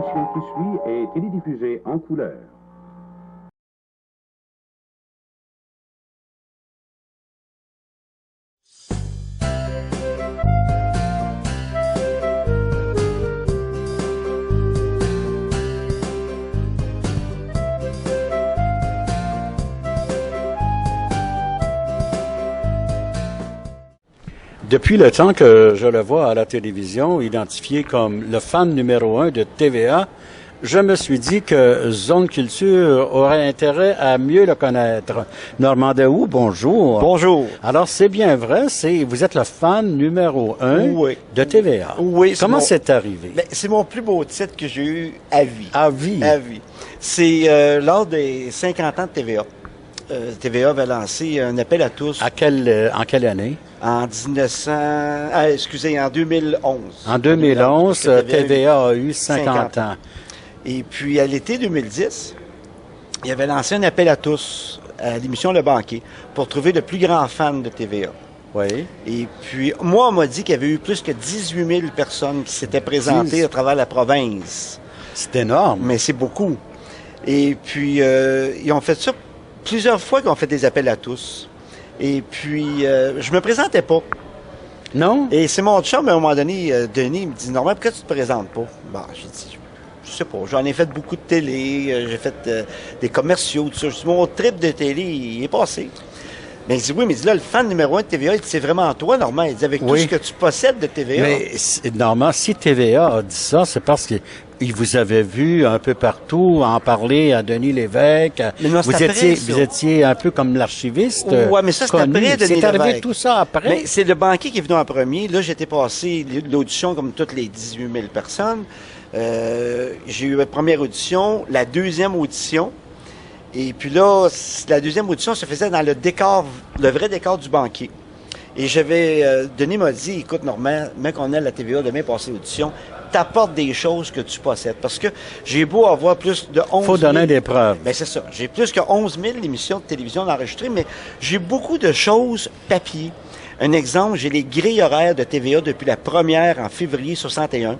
L'émission qui suit est télédiffusée en couleur. Depuis le temps que je le vois à la télévision, identifié comme le fan numéro 1 de TVA, je me suis dit que Zone Culture aurait intérêt à mieux le connaître. Normand Daoust, bonjour. Bonjour. Alors, c'est bien vrai, vous êtes le fan numéro 1 Oui. de TVA. Oui. Comment c'est arrivé? Ben, c'est mon plus beau titre que j'ai eu à vie. À vie? À vie. C'est lors des 50 ans de TVA. TVA avait lancé un appel à tous. En quelle année? En 2011. En 2011, TVA a eu 50 ans. Et puis, à l'été 2010, il avait lancé un appel à tous à l'émission Le Banquet pour trouver le plus grand fan de TVA. Oui. Et puis, moi, on m'a dit qu'il y avait eu plus que 18 000 personnes qui s'étaient présentées à travers la province. C'est énorme. Mais c'est beaucoup. Et puis, ils ont fait ça plusieurs fois qu'ils ont fait des appels à tous. Et puis, je me présentais pas. Non? Et c'est mon chum, à un moment donné, Denis, il me dit, Normand, pourquoi tu te présentes pas? Bon, j'ai dit, je sais pas, j'en ai fait beaucoup de télé, j'ai fait des commerciaux, tout ça. Je dis, mon trip de télé, il est passé. Mais il dit, oui, mais il dit, là, le fan numéro 1 de TVA, il dit, c'est vraiment toi, Normand. Il dit, avec tout ce que tu possèdes de TVA. Mais, Normand, si TVA a dit ça, c'est parce qu'il vous avait vu un peu partout en parler à Denis Lévesque. Mais non, vous étiez un peu comme l'archiviste. Oui, mais ça, c'est après Denis Lévesque. C'est arrivé tout ça après? Mais c'est le banquier qui est venu en premier. Là, j'étais passé l'audition comme toutes les 18 000 personnes. J'ai eu la première audition, la deuxième audition. Et puis là, la deuxième audition se faisait dans le décor, le vrai décor du banquier. Et Denis m'a dit, écoute, Normand, mec, on est à la TVA demain passer l'audition, t'apportes des choses que tu possèdes. Parce que j'ai beau avoir plus de 11 000... Faut donner des preuves. Ben c'est ça. J'ai plus que 11 000 émissions de télévision enregistrées, mais j'ai beaucoup de choses papier. Un exemple, j'ai les grilles horaires de TVA depuis la première en février 61.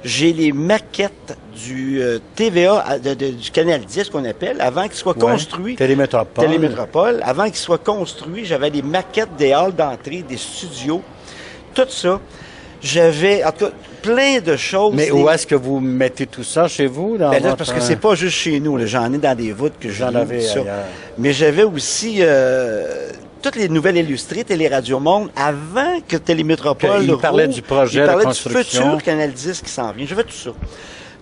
J'ai les maquettes du TVA, du Canal 10 qu'on appelle, avant qu'il soit construit. Télémétropole. Télémétropole. Avant qu'il soit construit, j'avais les maquettes des halls d'entrée, des studios, tout ça. J'avais, en tout cas, plein de choses. Mais où est-ce que vous mettez tout ça chez vous? Parce que c'est pas juste chez nous. J'en ai dans des voûtes que j'en avais ailleurs. Mais j'avais aussi toutes les nouvelles illustrées, Télé-Radio Monde, avant que Télémétropole... Il parlait du projet de construction. Du futur Canal 10 qui s'en vient. J'avais tout ça.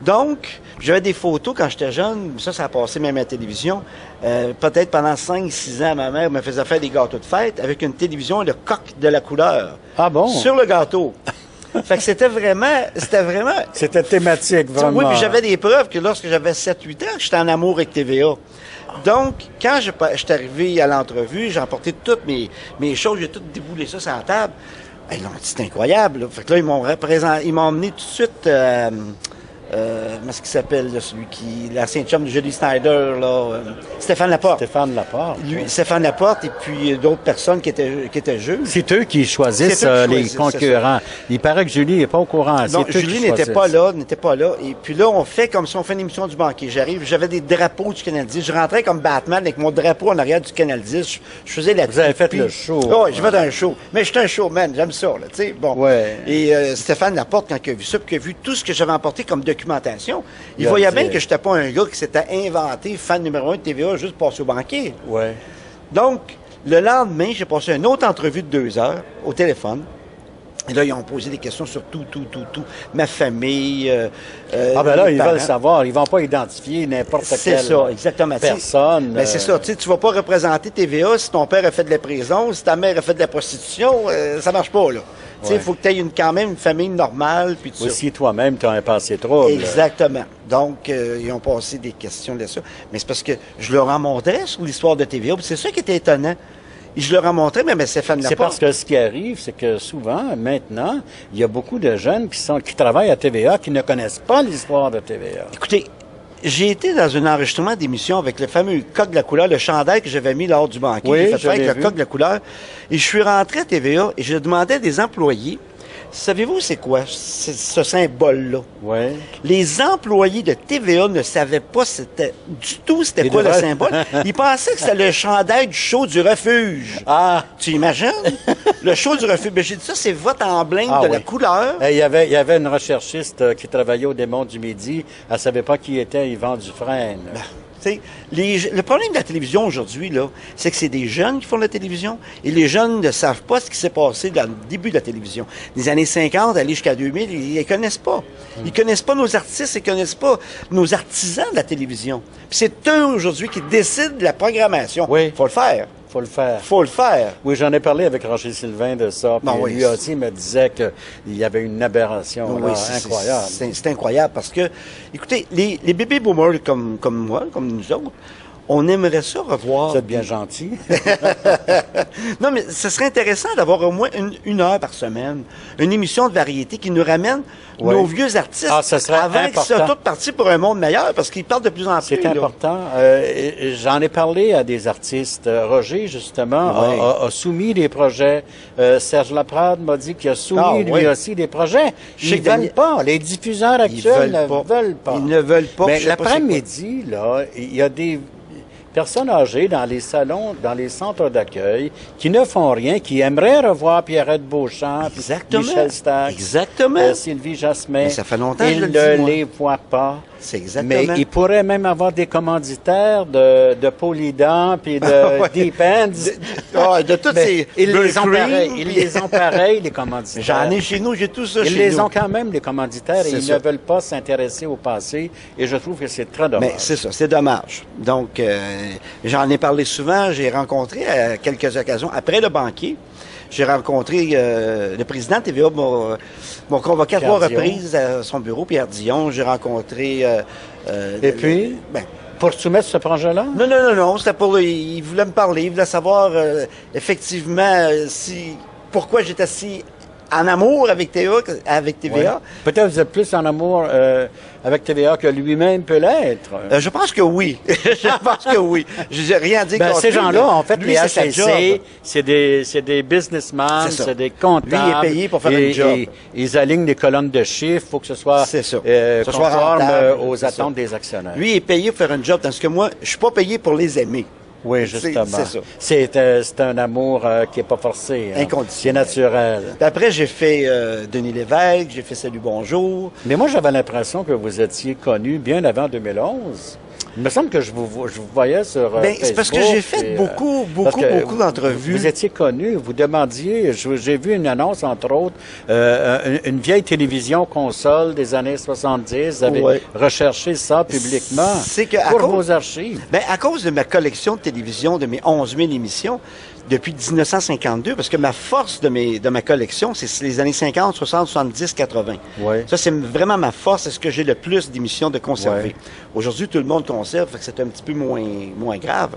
Donc, j'avais des photos quand j'étais jeune, ça a passé même à la télévision. Peut-être pendant 5-6 ans, ma mère me faisait faire des gâteaux de fête avec une télévision et le coq de la couleur. Ah bon? Sur le gâteau. Fait que c'était vraiment... C'était thématique, vraiment. Oui, puis j'avais des preuves que lorsque j'avais 7-8 ans, j'étais en amour avec TVA. Donc, quand je suis arrivé à l'entrevue, j'ai emporté toutes mes choses, j'ai tout déboulé ça sur la table. Ils m'ont dit, c'est incroyable. Là. Fait que là, ils m'ont emmené tout de suite... comment est-ce qu'il s'appelle, là, l'ancien chum de Julie Snyder, là, Stéphane Laporte. Stéphane Laporte. Stéphane Laporte et puis d'autres personnes qui étaient juges. C'est eux qui choisissent les concurrents. Il paraît que Julie n'est pas au courant. Non, Julie n'était pas là. Et puis là, on fait comme si on fait une émission du banquier. J'avais des drapeaux du Canal 10. Je rentrais comme Batman avec mon drapeau en arrière du Canal 10. Je faisais la... Vous avez fait le show. Oui, j'ai fait un show. Mais j'étais un showman, j'aime ça, là, tu sais. Bon. Ouais. Et Stéphane Laporte, quand il a vu ça, puis qu'il a vu tout ce que j'avais emporté comme documentation, il voyait bien que je n'étais pas un gars qui s'était inventé fan numéro 1 de TVA juste pour passer au banquier. Ouais. Donc, le lendemain, j'ai passé une autre entrevue de 2 heures au téléphone. Et là, ils ont posé des questions sur tout. Ma famille. Ben là, ils veulent savoir. Ils ne vont pas identifier n'importe quelle personne. Ben c'est ça. Tu ne vas pas représenter TVA si ton père a fait de la prison, si ta mère a fait de la prostitution. Ça marche pas, là. Tu sais, il faut que tu aies quand même une famille normale. Puis tout aussi, toi-même, tu as un passé trouble. Exactement. Donc, ils ont passé des questions là-dessus. Mais c'est parce que je leur en montrais sur l'histoire de TVA. C'est ça qui était étonnant. Et je leur ai montré, mais Stéphane Laporte. C'est parce que ce qui arrive, c'est que souvent, maintenant, il y a beaucoup de jeunes qui travaillent à TVA qui ne connaissent pas l'histoire de TVA. Écoutez, j'ai été dans un enregistrement d'émission avec le fameux coq de la couleur, le chandail que j'avais mis lors du banquet. Oui, j'ai fait avec le coq de la couleur. Et je suis rentré à TVA et je demandais à des employés Savez-vous c'est quoi ce symbole-là? Oui. Les employés de TVA ne savaient pas c'était quoi le symbole. Ils pensaient que c'était le chandail du show du refuge. Ah! Tu imagines? Le show du refuge. Ben, j'ai dit ça, c'est votre emblème de la couleur. Il y avait une recherchiste qui travaillait au Démon du Midi. Elle savait pas qui était Yvan Dufresne. Ben, le problème de la télévision aujourd'hui, là, c'est que c'est des jeunes qui font de la télévision et les jeunes ne savent pas ce qui s'est passé dans le début de la télévision. Les années 50, aller jusqu'à 2000, ils ne connaissent pas. Ils connaissent pas nos artistes, ils connaissent pas nos artisans de la télévision. Puis c'est eux aujourd'hui qui décident de la programmation. Oui. Faut le faire. Faut le faire. Faut le faire. Oui, j'en ai parlé avec Roger Sylvain de ça. Puis oui, lui aussi me disait qu'il y avait une aberration là, incroyable. C'est incroyable parce que, écoutez, les baby boomers comme moi, comme nous autres, on aimerait ça revoir. Vous êtes bien gentil. Non, mais ce serait intéressant d'avoir au moins une heure par semaine, une émission de variété qui nous ramène nos vieux artistes ça serait avant important. qu'ils soient tous partis pour un monde meilleur, parce qu'ils parlent de plus en plus. C'est important. J'en ai parlé à des artistes. Roger, justement, a soumis des projets. Serge Laprade m'a dit qu'il a soumis lui aussi des projets. Ils ne veulent pas. Les diffuseurs actuels ne veulent pas. Ils ne veulent pas. Mais l'après-midi, là, il y a des personnes âgées dans les salons, dans les centres d'accueil, qui ne font rien, qui aimeraient revoir Pierrette Beauchamp, Michel Stax, Sylvie Jasmin. Mais ça fait longtemps que je Ils le ne dis, moi. les voient pas. C'est exactement. Mais ils pourraient même avoir des commanditaires de Polydent puis de Deep Ends. De toutes Mais ces... ils les ont pareils. Cream, Ils les ont pareils, les commanditaires. J'en ai chez nous, j'ai tout ça Ils chez nous. les ont quand même, les commanditaires, et C'est ils ça. ne veulent pas s'intéresser au passé. Et je trouve que c'est très dommage. Mais c'est ça, c'est dommage. Donc, j'en ai parlé souvent. J'ai rencontré à quelques occasions, après le banquier, j'ai rencontré le président de TVA, m'a convoqué à 3 reprises à son bureau, Pierre Dion. J'ai rencontré... Et puis, pour soumettre ce projet-là? Non. C'était pour... Il voulait me parler. Il voulait savoir, effectivement, pourquoi j'étais si en amour avec TVA. Ouais. Peut-être vous êtes plus en amour avec TVA que lui-même peut l'être. Je pense que oui. Je pense que oui. Je n'ai rien dit contre ces lui, gens-là, en fait, lui, les c'est sa job. HLC, c'est des businessmen, c'est des comptables. Lui, il est payé pour faire un job. Ils alignent des colonnes de chiffres. Il faut que ce soit, conforme aux attentes des actionnaires. Lui, il est payé pour faire un job, tandis que moi, je suis pas payé pour les aimer. Oui, justement. C'est ça. C'est un amour qui n'est pas forcé. Inconditionnel. C'est naturel. Puis après, j'ai fait Denis Lévesque, j'ai fait Salut Bonjour. Mais moi, j'avais l'impression que vous étiez connu bien avant 2011. Il me semble que je vous voyais sur Facebook. C'est parce que j'ai fait beaucoup d'entrevues. Vous étiez connu, vous demandiez, j'ai vu une annonce, entre autres, une vieille télévision console des années 70. Vous avez recherché ça publiquement pour vos archives. À cause de ma collection de télévision, de mes 11 000 émissions, depuis 1952, parce que ma force de ma collection, c'est les années 50, 60, 70, 80. Ouais. Ça, c'est vraiment ma force, c'est ce que j'ai le plus d'émissions de conserver. Ouais. Aujourd'hui, tout le monde conserve, fait que c'est un petit peu moins grave.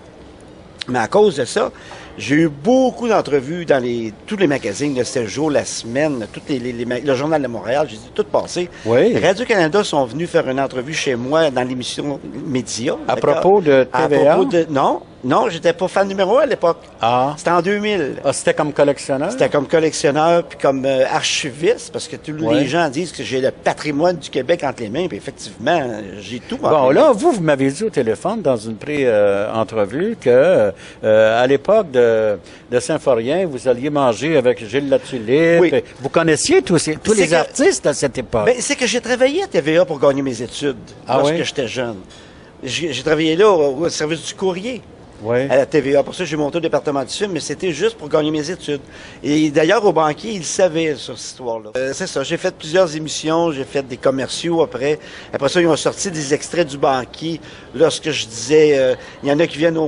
Mais à cause de ça, j'ai eu beaucoup d'entrevues dans tous les magazines, le 7 jours, la semaine, le Journal de Montréal, j'ai tout passé. Oui. Radio-Canada sont venus faire une entrevue chez moi dans l'émission Média. À propos de TVA? Non, j'étais pas fan numéro 1 à l'époque. Ah. C'était en 2000. Ah, c'était comme collectionneur? C'était comme collectionneur puis comme archiviste, parce que tous les gens disent que j'ai le patrimoine du Québec entre les mains, puis effectivement, j'ai tout. Bon, là, vous m'avez dit au téléphone dans une pré-entrevue que à l'époque de Symphorien, vous alliez manger avec Gilles Latulippe. Oui. Vous connaissiez tous les artistes à cette époque? C'est que j'ai travaillé à TVA pour gagner mes études lorsque j'étais jeune. J'ai travaillé là au service du courrier. Oui. À la TVA. Pour ça, j'ai monté au département du film, mais c'était juste pour gagner mes études. Et d'ailleurs, au banquier, il savait sur cette histoire-là. C'est ça. J'ai fait plusieurs émissions, j'ai fait des commerciaux après. Après ça, ils ont sorti des extraits du banquier. Lorsque je disais, il y en a qui viennent au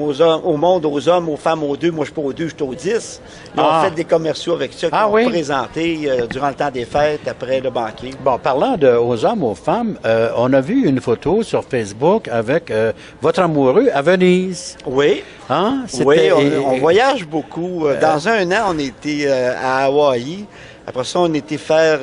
monde, aux hommes, aux femmes, aux 2. Moi, je suis pas aux 2, je suis aux 10. Ils ont fait des commerciaux avec ça, qui ont présenté durant le temps des fêtes, après le banquier. Bon, parlant aux hommes, aux femmes, on a vu une photo sur Facebook avec votre amoureux à Venise. Oui. Hein? Oui, on voyage beaucoup. Dans un an, on était à Hawaï. Après ça, on était faire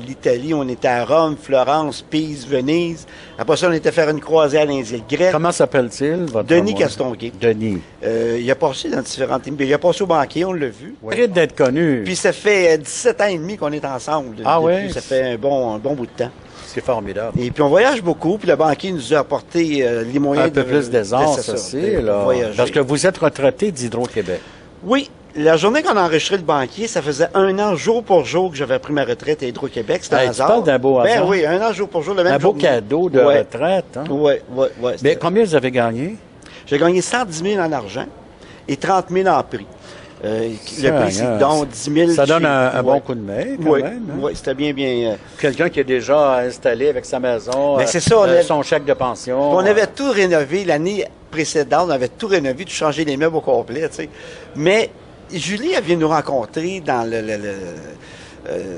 l'Italie. On était à Rome, Florence, Pise, Venise. Après ça, on était faire une croisière dans les îles grecques. Comment s'appelle-t-il, votre Denis amoureux? Castonguay. Denis. Il a passé dans différentes émissions. Il a passé au banquier, on l'a vu. Mérite d'être connu. Puis ça fait 17 ans et demi qu'on est ensemble. Ah depuis. oui? Ça fait un bon bout de temps. C'est formidable. Et puis on voyage beaucoup. Puis le banquier nous a apporté les moyens Un peu plus d'aisance c'est ça, aussi, de là. voyager. Parce que vous êtes retraité d'Hydro-Québec. Oui. La journée qu'on a enregistré le banquier, ça faisait 1 an, jour pour jour, que j'avais pris ma retraite à Hydro-Québec. C'était un Hey, tu hasard. parles d'un beau hasard. Ben oui, 1 an, jour pour jour, le même Un beau journée. cadeau de Ouais. retraite. Hein? Oui. Mais combien vous avez gagné? J'ai gagné 110 000 en argent et 30 000 en prix. Le prix, c'est donc 10 000. Ça donne un bon Ouais. coup de main, quand Oui, même. Hein? oui, c'était bien. Quelqu'un qui est déjà installé avec sa maison, Ben, c'est ça, on a- son chèque de pension. On avait tout rénové l'année précédente, on avait tout rénové, tout changé les meubles au complet, tu sais. Mais Julie, elle vient nous rencontrer dans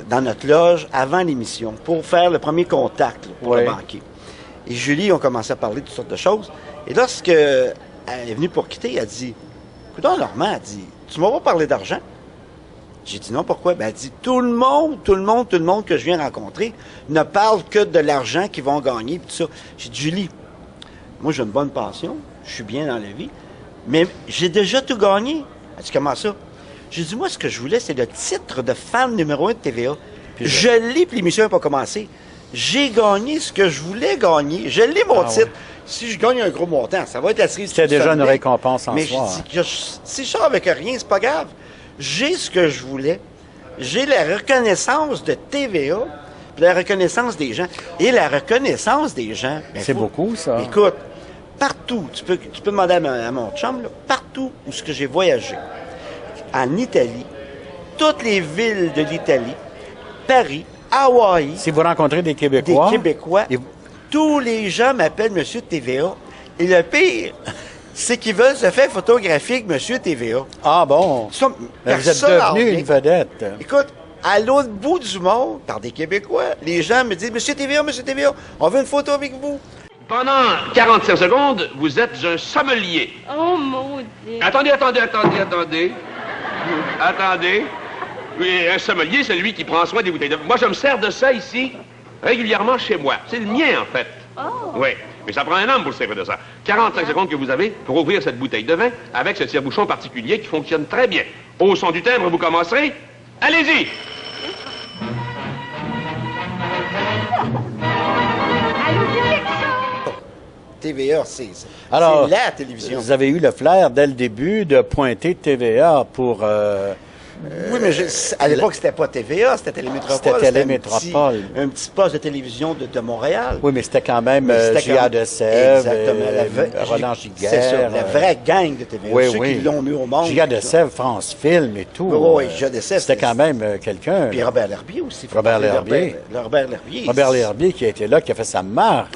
dans notre loge avant l'émission pour faire le premier contact là, pour le Oui. banquier. Et Julie, on commençait à parler de toutes sortes de choses. Et lorsque elle est venue pour quitter, elle dit, écoute, Normand, elle dit, tu m'as pas parlé d'argent? J'ai dit non, pourquoi? Ben, elle dit, tout le monde que je viens rencontrer ne parle que de l'argent qu'ils vont gagner, puis tout ça. J'ai dit, Julie, moi, j'ai une bonne pension, je suis bien dans la vie, mais j'ai déjà tout gagné. Elle dit, comment ça? J'ai dit, moi, ce que je voulais, c'est le titre de fan numéro 1 de TVA. Je l'ai, puis l'émission n'a pas commencé. J'ai gagné ce que je voulais gagner. Je l'ai, mon titre. ouais. Si je gagne un gros montant, ça va être la cerise C'était du déjà une sommet. récompense en Mais soi. je dis que si je sors avec rien, c'est pas grave. J'ai ce que je voulais. J'ai la reconnaissance de TVA, puis la reconnaissance des gens. Et la reconnaissance des gens... ben, C'est faut- beaucoup, ça. Écoute, partout, tu peux demander à mon chum, là, partout où ce que j'ai voyagé, en Italie, toutes les villes de l'Italie, Paris, Hawaï, Si vous rencontrez des des Québécois... Québécois, et- tous les gens m'appellent Monsieur TVA. Et le pire, c'est qu'ils veulent se faire photographier avec Monsieur TVA. Ah bon? Ça, Mais vous êtes personne en devenu revient. une vedette. Écoute, à l'autre bout du monde, par des Québécois, les gens me disent Monsieur TVA, on veut une photo avec vous. Pendant 45 secondes, vous êtes un sommelier. Oh, maudit. Attendez. Attendez. Oui, un sommelier, c'est lui qui prend soin des bouteilles de... Moi, je me sers de ça ici, régulièrement chez moi. C'est le mien, en fait. Oh. Oui, mais ça prend un homme pour se servir de ça. 45 secondes que vous avez pour ouvrir cette bouteille de vin avec ce tire-bouchon particulier qui fonctionne très bien. Au son du timbre, vous commencerez. Allez-y! TVA, c'est Alors, la télévision. vous avez eu le flair, dès le début, de pointer TVA pour... Oui, mais à l'époque, c'était pas TVA, c'était Télémétropole. C'était Télémétropole. Un petit poste de télévision de Montréal. Oui, mais c'était quand même Mais c'était J.A. comme- de Sèvres, Exactement. Roland C'est ça, Giguère. la vraie gang de TVA. Oui, ceux oui. qui l'ont mis au monde. J.A. de Sèvres, France Film et tout. Oui, J.A. de Sèvres, C'était quand même quelqu'un. Puis Robert L'Herbier aussi. faut Robert parler de L'Herbier. Robert L'Herbier. Robert L'Herbier qui a été là, qui a fait sa marque.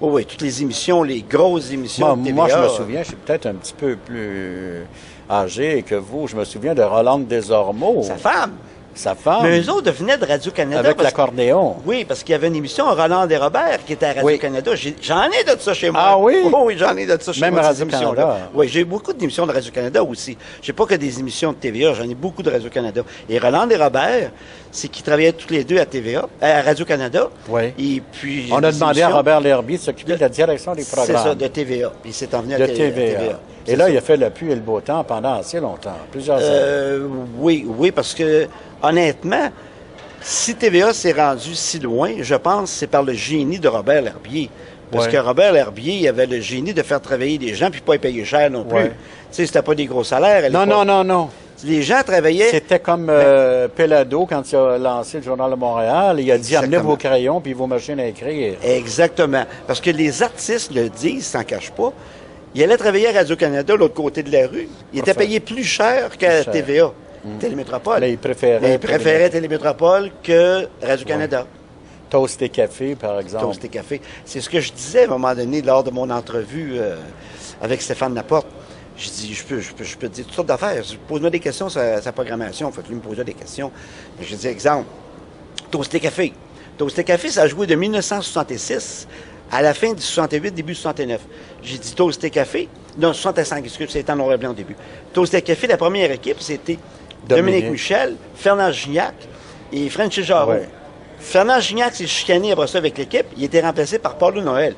Oui, toutes les émissions, les grosses émissions de TVA. Moi, je me souviens, je suis peut-être un petit peu plus âgé que vous. Je me souviens de Roland Desormeaux. Sa femme. Sa femme. Mais eux autres venaient de Radio-Canada. Avec parce- l'accordéon. Oui, parce qu'il y avait une émission, Roland et Robert, qui était à Radio-Canada. J'en ai de ça chez moi. Ah oui? Oui, j'en ai de ça chez Même moi. à ces Radio-Canada. émissions-là. Oui, j'ai beaucoup d'émissions de Radio-Canada aussi. J'ai pas que des émissions de TVA, j'en ai beaucoup de Radio-Canada. Et Roland et Robert, c'est qu'ils travaillaient tous les deux à TVA, à Radio-Canada. Oui. Et puis... On a des demandé à émissions- Robert L'Herbier de s'occuper de la direction des programmes. C'est ça, de TVA. Puis il s'est emmené de à TVA. Et C'est là, ça. il a fait le pluie et le beau temps pendant assez longtemps, plusieurs années. Oui, parce que, honnêtement, si TVA s'est rendu si loin, je pense que c'est par le génie de Robert L'Herbier. Parce Ouais. que Robert L'Herbier, il avait le génie de faire travailler des gens puis pas les payer cher non plus. Ouais. Tu sais, c'était pas des gros salaires. à Non, l'époque. non. Les gens travaillaient... C'était comme Pelado quand il a lancé le Journal de Montréal. Il a dit amenez Exactement. vos crayons puis vos machines à écrire. Exactement. Parce que les artistes le disent, s'en cachent pas. Il allait travailler à Radio-Canada, l'autre côté de la rue. Il était Parfait. payé plus cher qu'à Plus cher. TVA, Télémétropole. Mais il préférait Mais il préférait Télémétropole que Radio-Canada. Toast et café, par exemple. Toast et café. C'est ce que je disais à un moment donné lors de mon entrevue avec Stéphane Laporte. Je dis, je peux te dire toutes sortes d'affaires. Pose-moi des questions sur sa programmation. Fait que lui me posait des questions. Je dis, exemple, Toast et café. Toast et café, ça a joué de 1966 à la fin du 68, début du 69. J'ai dit Toast et café. Non, 65, excuse, c'était en noir et blanc au début. Toast et café, la première équipe, c'était Dominique Michel, Fernand Gignac, et Francis Jarreau. Ouais. Fernand Gignac s'est chicané après ça avec l'équipe. Il était remplacé par Paulo Noël.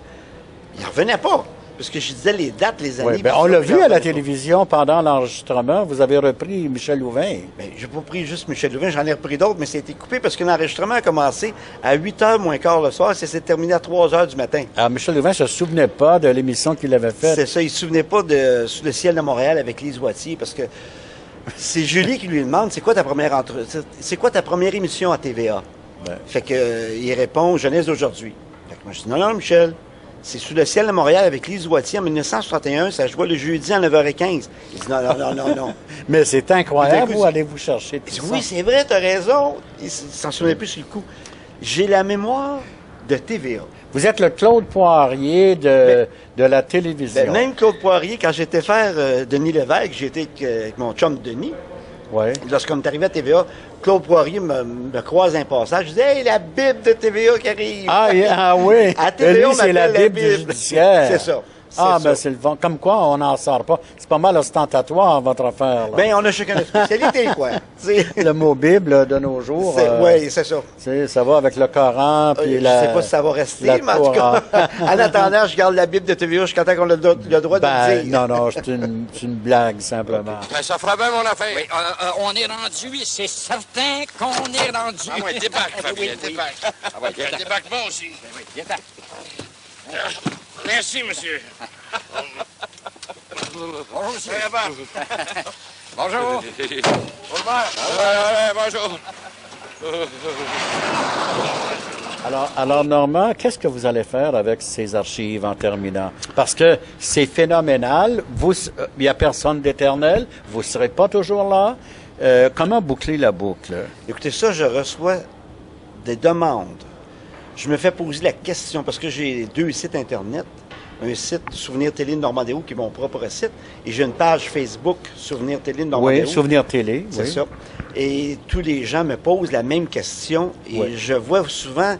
Il revenait pas. Parce que je disais les dates, les années. Oui, ben, on l'a vu à la télévision pendant l'enregistrement. Vous avez repris Michel Louvain. Ben, j'ai pas pris juste Michel Louvain, j'en ai repris d'autres, mais ça a été coupé parce que l'enregistrement a commencé à 8h moins quart le soir et ça s'est terminé à 3h du matin. Alors, Michel Louvain ne se souvenait pas de l'émission qu'il avait faite. C'est ça, il se souvenait pas de Sous le ciel de Montréal avec Lise Wattier parce que c'est Julie qui lui demande c'est quoi ta première émission à TVA? Ouais. Fait que il répond Jeunesse d'aujourd'hui. Fait que moi je dis non, Michel, c'est Sous le ciel de Montréal avec Lise Wattier en 1961, ça jouait le jeudi à 9h15. Il dit non. Mais c'est incroyable, Écoute, vous allez vous chercher tout ça. Oui, c'est vrai, t'as raison. Il s'en souvenait plus sur le coup. J'ai la mémoire de TVA. Vous êtes le Claude Poirier de la télévision. Ben, même Claude Poirier, quand j'étais faire Denis Lévesque, j'étais avec mon chum Denis. Ouais. Lorsqu'on est arrivé à TVA, Claude Poirier me croise un passage. Je dis hey, la Bible de TVA qui arrive. Ah oui. À TVA, on c'est la m'appelle Bible judiciaire. C'est ça. Ben c'est le vent. Comme quoi, on n'en sort pas. C'est pas mal ostentatoire, votre affaire. Là. Ben, on a chacun notre spécialité, quoi. Le mot Bible de nos jours. Oui, c'est ça. Ça va avec le Coran. Puis Je sais pas si ça va rester, mais en tout cas, en attendant, je garde la Bible de TVA jusqu'à temps qu'on a le droit de le dire. Non, c'est une blague, simplement. Ben, ça fera bien mon affaire. Oui, on est rendu, c'est certain qu'on est rendu. Ah ouais, débarque, Fabien, Oui. débarque. Ah ouais, viens-t'en. Débarque-moi aussi. Oui, viens-t'en. Merci, monsieur. Bonjour, monsieur. Bonjour. Bonjour. Alors, Normand, qu'est-ce que vous allez faire avec ces archives en terminant? Parce que c'est phénoménal. Il n'y a personne d'éternel. Vous ne serez pas toujours là. Comment boucler la boucle? Écoutez, ça, je reçois des demandes. Je me fais poser la question, parce que j'ai 2 sites Internet. Un site Souvenir Télé de Normandie qui est mon propre site, et j'ai une page Facebook Souvenir Télé de Normandie. Oui, Souvenir Télé. C'est oui. ça. Et tous les gens me posent la même question, et Oui. je vois souvent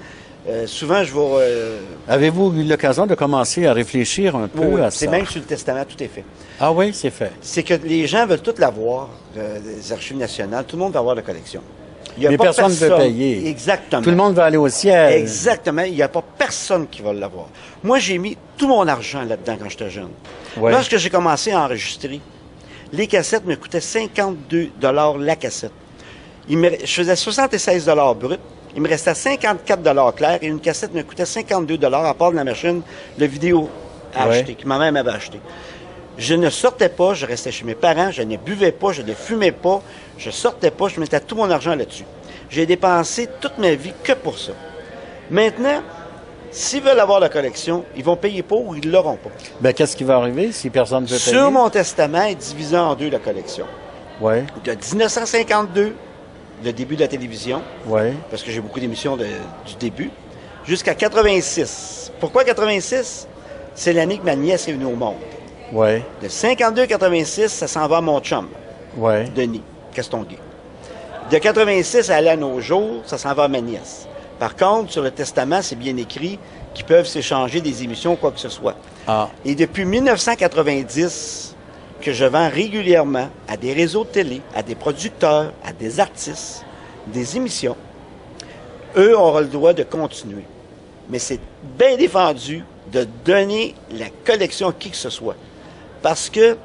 je vais... Avez-vous eu l'occasion de commencer à réfléchir un peu à ça? c'est même sur le testament, tout est fait. Ah oui, c'est fait. C'est que les gens veulent tout l'avoir, les archives nationales, tout le monde va avoir la collection. Il y a Mais pas personne ne veut payer. Exactement. Tout le monde va aller au ciel. Exactement. Il n'y a pas personne qui va l'avoir. Moi, j'ai mis tout mon argent là-dedans quand j'étais jeune. Ouais. Lorsque j'ai commencé à enregistrer, les cassettes me coûtaient 52 la cassette. Je faisais 76 brut. Il me restait 54 clair et une cassette me coûtait 52 à part de la machine de vidéo à Ouais. acheter, que ma mère m'avait acheté. Je ne sortais pas, je restais chez mes parents, je ne buvais pas, je ne fumais pas, je sortais pas, je mettais tout mon argent là-dessus. J'ai dépensé toute ma vie que pour ça. Maintenant, s'ils veulent avoir la collection, ils vont payer pour ou ils ne l'auront pas. Ben, qu'est-ce qui va arriver si personne ne veut payer? Sur mon testament est divisé en 2 la collection. Oui, De 1952, le début de la télévision, oui. parce que j'ai beaucoup d'émissions du début, jusqu'à 86. Pourquoi 86? C'est l'année que ma nièce est venue au monde. Oui, De 52 à 86, ça s'en va à mon chum, oui. Denis Castonguay. De 86 à aller à nos jours, ça s'en va à ma nièce. Par contre, sur le testament, c'est bien écrit qu'ils peuvent s'échanger des émissions, quoi que ce soit. Ah, Et depuis 1990, que je vends régulièrement à des réseaux de télé, à des producteurs, à des artistes, des émissions, eux auront le droit de continuer. Mais c'est bien défendu de donner la collection à qui que ce soit. Parce que,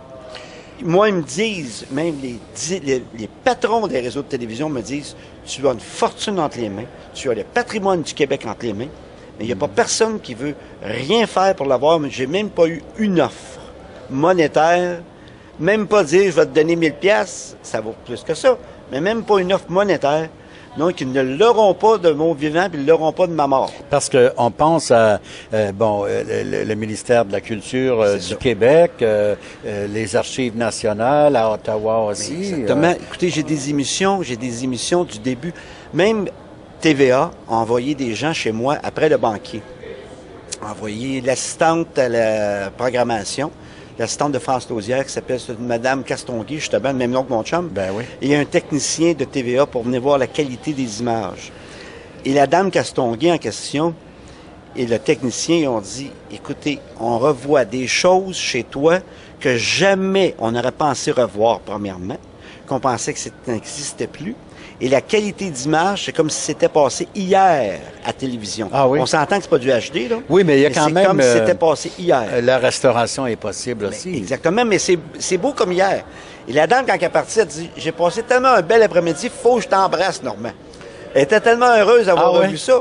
moi, ils me disent, même les patrons des réseaux de télévision me disent, tu as une fortune entre les mains, tu as le patrimoine du Québec entre les mains, mais il n'y a pas personne qui veut rien faire pour l'avoir. J'ai même pas eu une offre monétaire, même pas dire, je vais te donner 1000 pièces, ça vaut plus que ça, mais même pas une offre monétaire. Donc, ils ne l'auront pas de mon vivant, puis ils ne l'auront pas de ma mort. parce qu'on pense à le ministère de la Culture C'est du ça. Québec, les archives nationales à Ottawa aussi. Exactement. Écoutez, j'ai des émissions du début. Même TVA a envoyé des gens chez moi après le banquier. A envoyé l'assistante à la programmation, l'assistante de France Lausière qui s'appelle Madame Castonguay, justement, le même nom que mon chum. Ben oui. Et un technicien de TVA pour venir voir la qualité des images. Et la dame Castonguay en question et le technicien ils ont dit, écoutez, on revoit des choses chez toi que jamais on aurait pensé revoir, premièrement, qu'on pensait que ça n'existait plus. Et la qualité d'image, c'est comme si c'était passé hier à télévision. Ah oui? On s'entend que c'est pas du HD, là. Oui, mais il y a quand même... C'est comme si c'était passé hier. La restauration est possible aussi. Exactement, mais c'est beau comme hier. Et la dame, quand elle est partie, elle dit, j'ai passé tellement un bel après-midi, faut que je t'embrasse, Normand. Elle était tellement heureuse d'avoir Ah ouais? revu ça.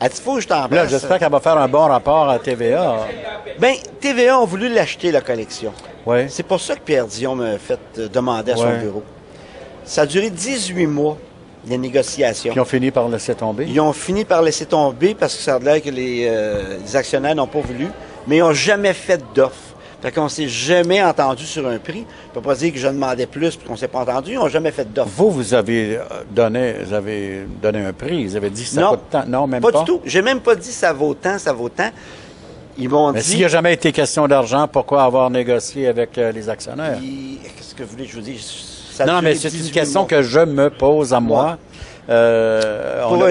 Elle dit, faut que je Là, t'embrasse. j'espère qu'elle va faire un bon rapport à TVA. Ben, TVA ont voulu l'acheter, la collection. Oui. C'est pour ça que Pierre Dion m'a fait demander à son Ouais. bureau. Ça a duré 18 mois, les négociations. Puis on finit par laisser tomber. Ils ont fini par laisser tomber parce que ça a l'air que les actionnaires n'ont pas voulu, mais ils n'ont jamais fait d'offre. Fait qu'on s'est jamais entendu sur un prix. Je peux pas dire que je demandais plus puis qu'on s'est pas entendu. Ils n'ont jamais fait d'offre. Vous avez donné un prix. Vous avez dit que ça Non. coûte tant. Non, même Pas pas. du tout. J'ai même pas dit ça vaut tant, ça vaut tant. Ils m'ont Mais dit... s'il n'y a jamais été question d'argent, pourquoi avoir négocié avec les actionnaires? Qu'est-ce que vous voulez que je vous dise? Ça a Non, duré mais c'est une 18 question mois. que je me pose à moi.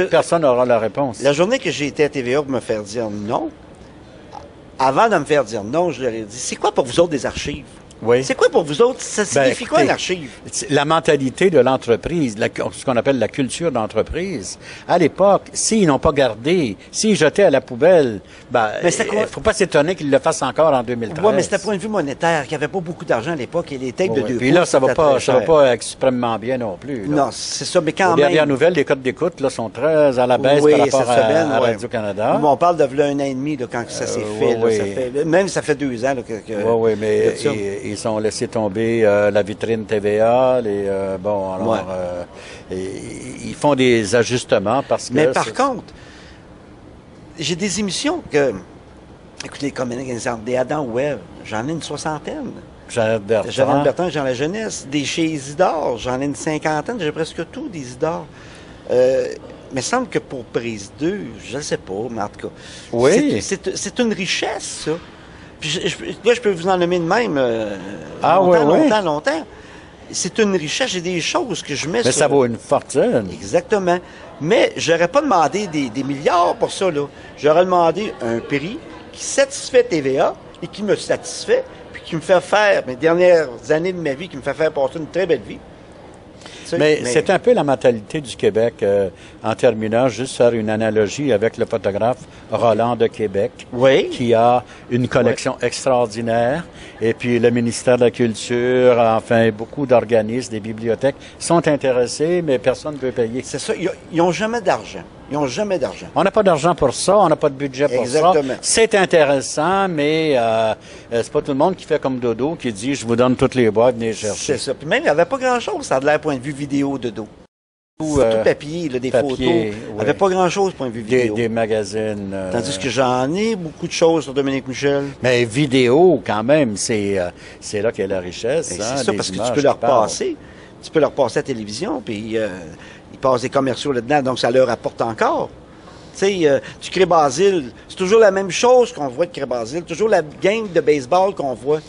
Personne n'aura la réponse. La journée que j'ai été à TVA pour me faire dire non, avant de me faire dire non, je leur ai dit, c'est quoi pour vous autres des archives? Oui. C'est quoi pour vous autres? Ça signifie quoi écoutez, une archive? La mentalité de l'entreprise, ce qu'on appelle la culture d'entreprise, à l'époque, s'ils n'ont pas gardé, s'ils jetaient à la poubelle, Mais c'était quoi? faut pas s'étonner qu'ils le fassent encore en 2013. Oui, mais c'était point de vue monétaire, qu'il n'y avait pas beaucoup d'argent à l'époque et les tapes de Ouais. 2 Puis là, pouces, ça va c'était pas, très ça va cher. pas extrêmement bien non plus. là. Non, c'est ça, mais quand Aux même... dernières nouvelles, les codes d'écoute là, sont très à la baisse Oui, par rapport cette à semaine, ouais. Radio-Canada. Bon, on parle de v'là un an et demi, là, quand ça s'est fait, là, oui. ça fait. Même ça fait 2 ans là, que Oui, mais que ça. ils sont laissés tomber la vitrine TVA. Bon, alors, Ouais. ils font des ajustements parce que... Mais par contre, j'ai des émissions que, écoutez, comme un exemple, des Adam Webb, j'en ai une 60aine. Jeannette Bertrand. Jeannette Bertrand, j'en ai la jeunesse. Des chez Isidore, j'en ai une 50aine, j'ai presque tout d'Isidore. Mais il semble que pour Prise 2, je ne sais pas, mais en tout cas, Oui. c'est une richesse, ça. Puis là, je peux vous en nommer de même Ah, longtemps. C'est une richesse, j'ai des choses que je mets Mais sur... ça vaut une fortune. Exactement. Mais j'aurais pas demandé des milliards pour ça, là. J'aurais demandé un prix qui satisfait TVA et qui me satisfait, puis qui me fait faire, mes dernières années de ma vie, qui me fait faire passer une très belle vie. Tu sais, Mais c'est un peu la mentalité du Québec. En terminant, juste faire une analogie avec le photographe Roland de Québec, Oui. qui a une collection extraordinaire. Et puis le ministère de la Culture, enfin, beaucoup d'organismes, des bibliothèques sont intéressés, mais personne ne veut payer. C'est ça, ils n'ont jamais d'argent. Ils n'ont jamais d'argent. On n'a pas d'argent pour ça, on n'a pas de budget pour Exactement. ça. C'est intéressant, mais c'est pas tout le monde qui fait comme Dodo, qui dit « je vous donne toutes les boîtes, venez chercher C'est ça. Puis même, il n'y avait pas grand-chose, ça a de l'air point de vue vidéo de dos. » Tout, Tout papier, là, des papier, photos. Il n'y avait ouais. pas grand-chose point de vue vidéo. Des magazines. Tandis que j'en ai beaucoup de choses sur Dominique Michel. Mais vidéo, quand même, c'est là qu'est la richesse. Ben, hein, c'est ça, des parce que tu images peux leur qui parlent. passer. Tu peux leur passer à la télévision, puis ils passent des commerciaux là-dedans, donc ça leur apporte encore. Tu sais, du Cré-Basile, c'est toujours la même chose qu'on voit de Cré-Basile, toujours la game de baseball qu'on voit.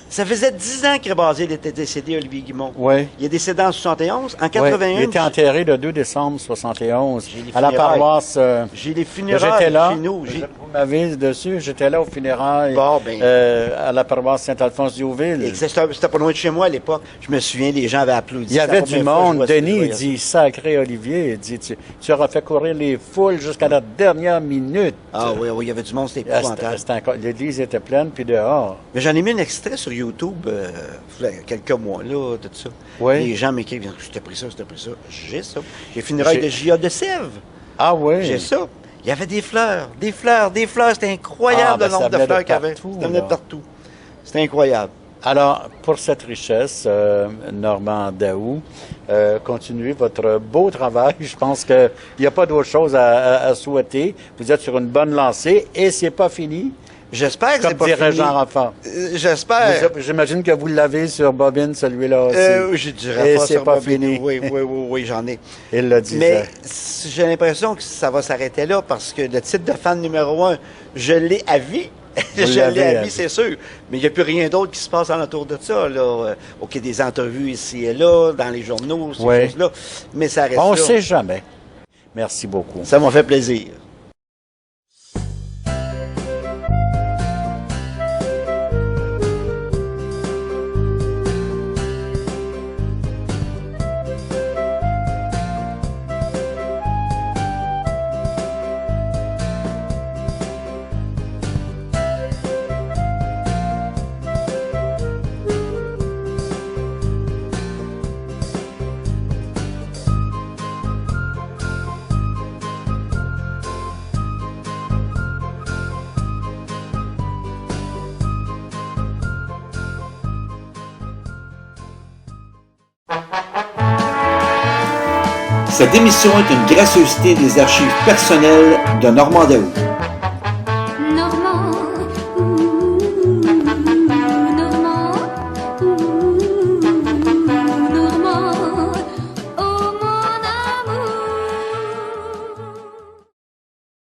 Ça faisait 10 ans que Cré-Basile était décédé, Olivier Guimond. Oui. Il est décédé en 71. En Ouais, 81, il était enterré le 2 décembre 71 J'ai les à la funérailles. paroisse. j'ai les funérailles J'étais là. chez nous. Vous m'avez dessus. J'étais là aux funérailles Bon, ben. à la paroisse Saint-Alphonse-d'Youville. C'était pas loin de chez moi à l'époque. Je me souviens, les gens avaient applaudi. Il y avait C'était la du première fois que je monde. vois ça, Denis, je il voyais dit, sacré Olivier, il dit, tu auras fait courir les foules jusqu'à la dernière minute. ça. Ah oui, oui, il y avait du monde, c'était Ah, épouvantable. L'église était pleine, puis dehors. Mais j'en ai mis un extrait sur YouTube, il y a quelques mois, là, de tout ça. Oui. Les gens m'écrivent, je t'ai pris ça, je t'ai pris ça. J'ai ça. J'ai funérailles de J.A. de Sèvres. Ah oui. J'ai ça. Il y avait des fleurs. C'était incroyable Ah, ben, le nombre ça de venait fleurs de qu'il y avait. partout, Ça venait de là. partout. C'était incroyable. Alors, pour cette richesse, Normand Daou, continuez votre beau travail. Je pense qu'il n'y a pas d'autre chose à souhaiter. Vous êtes sur une bonne lancée et c'est pas fini. J'espère que Comme c'est pas dirait fini. Jean Raffin. J'espère. J'imagine que vous l'avez sur bobine, celui-là aussi. J'ai du Et rapport c'est sur pas Bobino. fini. Oui, j'en ai. Il le disait. Mais j'ai l'impression que ça va s'arrêter là parce que le titre de fan numéro 1, je l'ai à vie. Je l'avez l'ai à à vie. vie, c'est sûr. Mais il n'y a plus rien d'autre qui se passe autour de ça. Là. OK, des entrevues ici et là, dans les journaux, ces Oui. choses-là. Mais ça reste On ne là. sait jamais. Merci beaucoup. Ça m'a fait plaisir. Cette émission est une gracieuseté des archives personnelles de Normand Daoust.